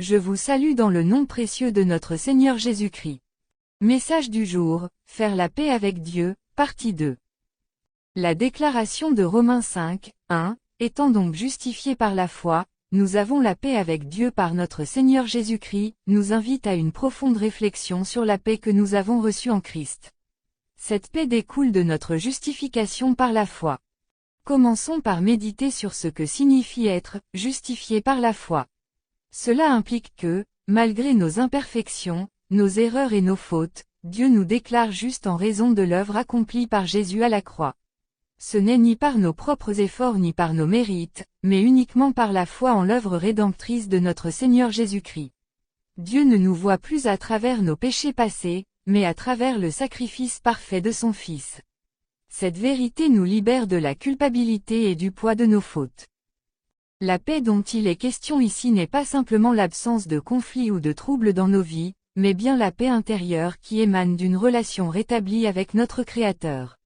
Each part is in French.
je vous salue dans le nom précieux de notre Seigneur Jésus-Christ. Message du jour, faire la paix avec Dieu, partie 2. La déclaration de Romains 5, 1, étant donc justifiés par la foi, nous avons la paix avec Dieu par notre Seigneur Jésus-Christ, nous invite à une profonde réflexion sur la paix que nous avons reçue en Christ. Cette paix découle de notre justification par la foi. Commençons par méditer sur ce que signifie être justifié par la foi. Cela implique que, malgré nos imperfections, nos erreurs et nos fautes, Dieu nous déclare juste en raison de l'œuvre accomplie par Jésus à la croix. Ce n'est ni par nos propres efforts ni par nos mérites, mais uniquement par la foi en l'œuvre rédemptrice de notre Seigneur Jésus-Christ. Dieu ne nous voit plus à travers nos péchés passés, mais à travers le sacrifice parfait de son Fils. Cette vérité nous libère de la culpabilité et du poids de nos fautes. La paix dont il est question ici n'est pas simplement l'absence de conflits ou de troubles dans nos vies, mais bien la paix intérieure qui émane d'une relation rétablie avec notre Créateur.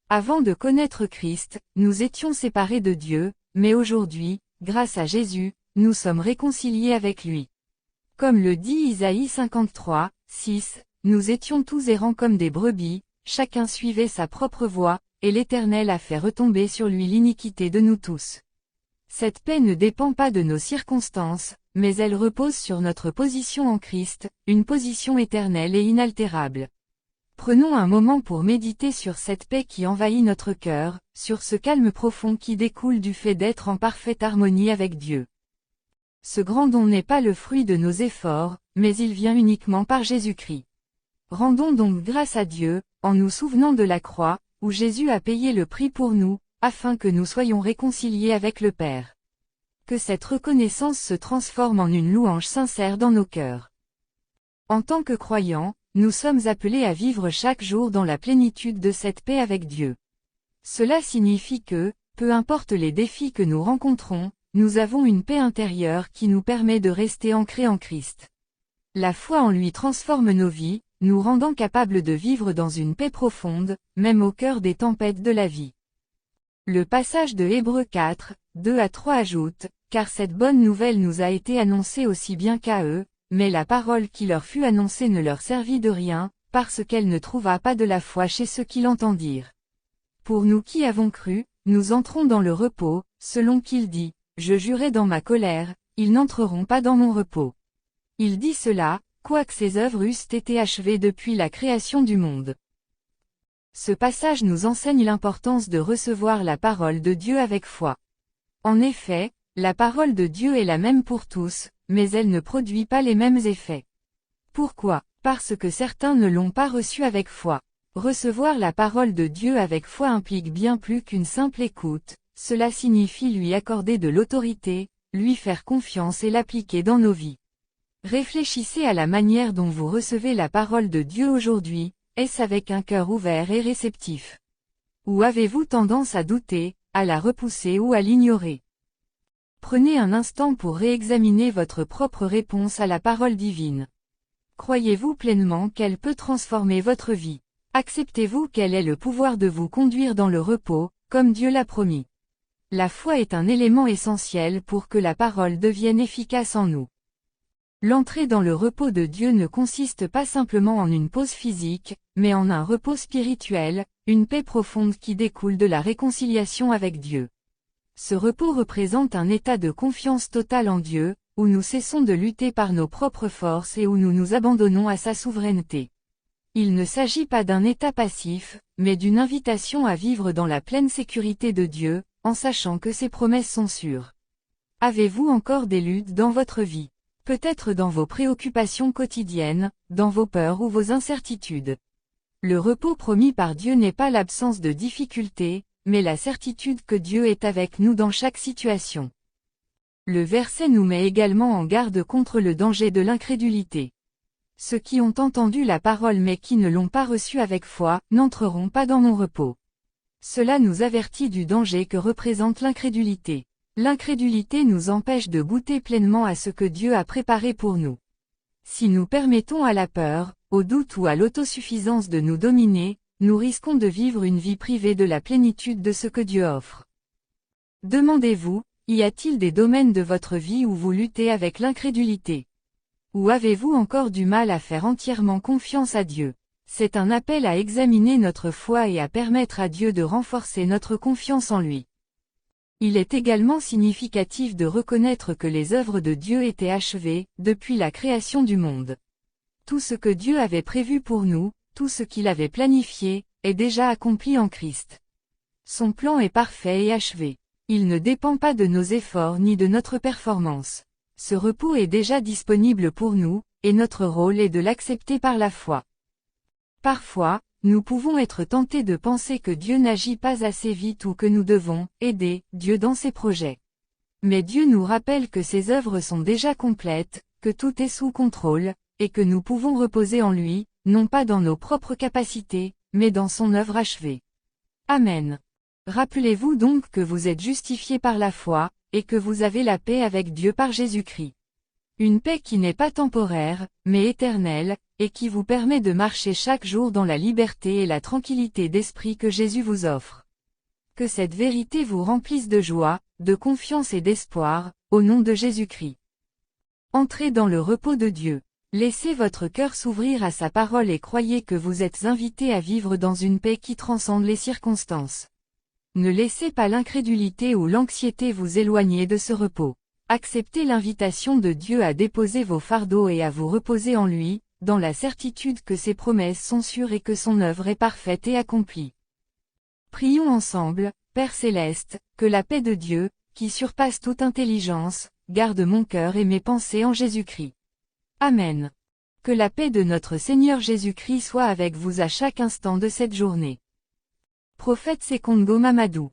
Avant de connaître Christ, nous étions séparés de Dieu, mais aujourd'hui, grâce à Jésus, nous sommes réconciliés avec lui. Comme le dit Isaïe 53, 6, nous étions tous errants comme des brebis, chacun suivait sa propre voie, et l'Éternel a fait retomber sur lui l'iniquité de nous tous. Cette paix ne dépend pas de nos circonstances, mais elle repose sur notre position en Christ, une position éternelle et inaltérable. Prenons un moment pour méditer sur cette paix qui envahit notre cœur, sur ce calme profond qui découle du fait d'être en parfaite harmonie avec Dieu. Ce grand don n'est pas le fruit de nos efforts, mais il vient uniquement par Jésus-Christ. Rendons donc grâce à Dieu, en nous souvenant de la croix, où Jésus a payé le prix pour nous, afin que nous soyons réconciliés avec le Père. Que cette reconnaissance se transforme en une louange sincère dans nos cœurs. En tant que croyants, nous sommes appelés à vivre chaque jour dans la plénitude de cette paix avec Dieu. Cela signifie que, peu importe les défis que nous rencontrons, nous avons une paix intérieure qui nous permet de rester ancrés en Christ. La foi en lui transforme nos vies, nous rendant capables de vivre dans une paix profonde, même au cœur des tempêtes de la vie. Le passage de Hébreux 4, 2 à 3 ajoute, « Car cette bonne nouvelle nous a été annoncée aussi bien qu'à eux, mais la parole qui leur fut annoncée ne leur servit de rien, parce qu'elle ne trouva pas de la foi chez ceux qui l'entendirent. Pour nous qui avons cru, nous entrons dans le repos, selon qu'il dit, « Je jurai dans ma colère, ils n'entreront pas dans mon repos. » Il dit cela, quoique ses œuvres eussent été achevées depuis la création du monde. Ce passage nous enseigne l'importance de recevoir la parole de Dieu avec foi. En effet, la parole de Dieu est la même pour tous, mais elle ne produit pas les mêmes effets. Pourquoi? Parce que certains ne l'ont pas reçue avec foi. Recevoir la parole de Dieu avec foi implique bien plus qu'une simple écoute, cela signifie lui accorder de l'autorité, lui faire confiance et l'appliquer dans nos vies. Réfléchissez à la manière dont vous recevez la parole de Dieu aujourd'hui, est-ce avec un cœur ouvert et réceptif? Ou avez-vous tendance à douter, à la repousser ou à l'ignorer? Prenez un instant pour réexaminer votre propre réponse à la parole divine. Croyez-vous pleinement qu'elle peut transformer votre vie? Acceptez-vous qu'elle ait le pouvoir de vous conduire dans le repos, comme Dieu l'a promis? La foi est un élément essentiel pour que la parole devienne efficace en nous. L'entrée dans le repos de Dieu ne consiste pas simplement en une pause physique, mais en un repos spirituel, une paix profonde qui découle de la réconciliation avec Dieu. Ce repos représente un état de confiance totale en Dieu, où nous cessons de lutter par nos propres forces et où nous nous abandonnons à sa souveraineté. Il ne s'agit pas d'un état passif, mais d'une invitation à vivre dans la pleine sécurité de Dieu, en sachant que ses promesses sont sûres. Avez-vous encore des luttes dans votre vie? Peut-être dans vos préoccupations quotidiennes, dans vos peurs ou vos incertitudes. Le repos promis par Dieu n'est pas l'absence de difficultés, mais la certitude que Dieu est avec nous dans chaque situation. Le verset nous met également en garde contre le danger de l'incrédulité. Ceux qui ont entendu la parole mais qui ne l'ont pas reçue avec foi, n'entreront pas dans mon repos. Cela nous avertit du danger que représente l'incrédulité. L'incrédulité nous empêche de goûter pleinement à ce que Dieu a préparé pour nous. Si nous permettons à la peur, au doute ou à l'autosuffisance de nous dominer, nous risquons de vivre une vie privée de la plénitude de ce que Dieu offre. Demandez-vous, y a-t-il des domaines de votre vie où vous luttez avec l'incrédulité? Ou avez-vous encore du mal à faire entièrement confiance à Dieu? C'est un appel à examiner notre foi et à permettre à Dieu de renforcer notre confiance en lui. Il est également significatif de reconnaître que les œuvres de Dieu étaient achevées, depuis la création du monde. Tout ce que Dieu avait prévu pour nous, tout ce qu'il avait planifié, est déjà accompli en Christ. Son plan est parfait et achevé. Il ne dépend pas de nos efforts ni de notre performance. Ce repos est déjà disponible pour nous, et notre rôle est de l'accepter par la foi. Parfois, nous pouvons être tentés de penser que Dieu n'agit pas assez vite ou que nous devons aider Dieu dans ses projets. Mais Dieu nous rappelle que ses œuvres sont déjà complètes, que tout est sous contrôle, et que nous pouvons reposer en lui, non pas dans nos propres capacités, mais dans son œuvre achevée. Amen. Rappelez-vous donc que vous êtes justifiés par la foi, et que vous avez la paix avec Dieu par Jésus-Christ. Une paix qui n'est pas temporaire, mais éternelle, et qui vous permet de marcher chaque jour dans la liberté et la tranquillité d'esprit que Jésus vous offre. Que cette vérité vous remplisse de joie, de confiance et d'espoir, au nom de Jésus-Christ. Entrez dans le repos de Dieu. Laissez votre cœur s'ouvrir à sa parole et croyez que vous êtes invités à vivre dans une paix qui transcende les circonstances. Ne laissez pas l'incrédulité ou l'anxiété vous éloigner de ce repos. Acceptez l'invitation de Dieu à déposer vos fardeaux et à vous reposer en lui, dans la certitude que ses promesses sont sûres et que son œuvre est parfaite et accomplie. Prions ensemble, Père céleste, que la paix de Dieu, qui surpasse toute intelligence, garde mon cœur et mes pensées en Jésus-Christ. Amen. Que la paix de notre Seigneur Jésus-Christ soit avec vous à chaque instant de cette journée. Prophète Sekongo Mamadou.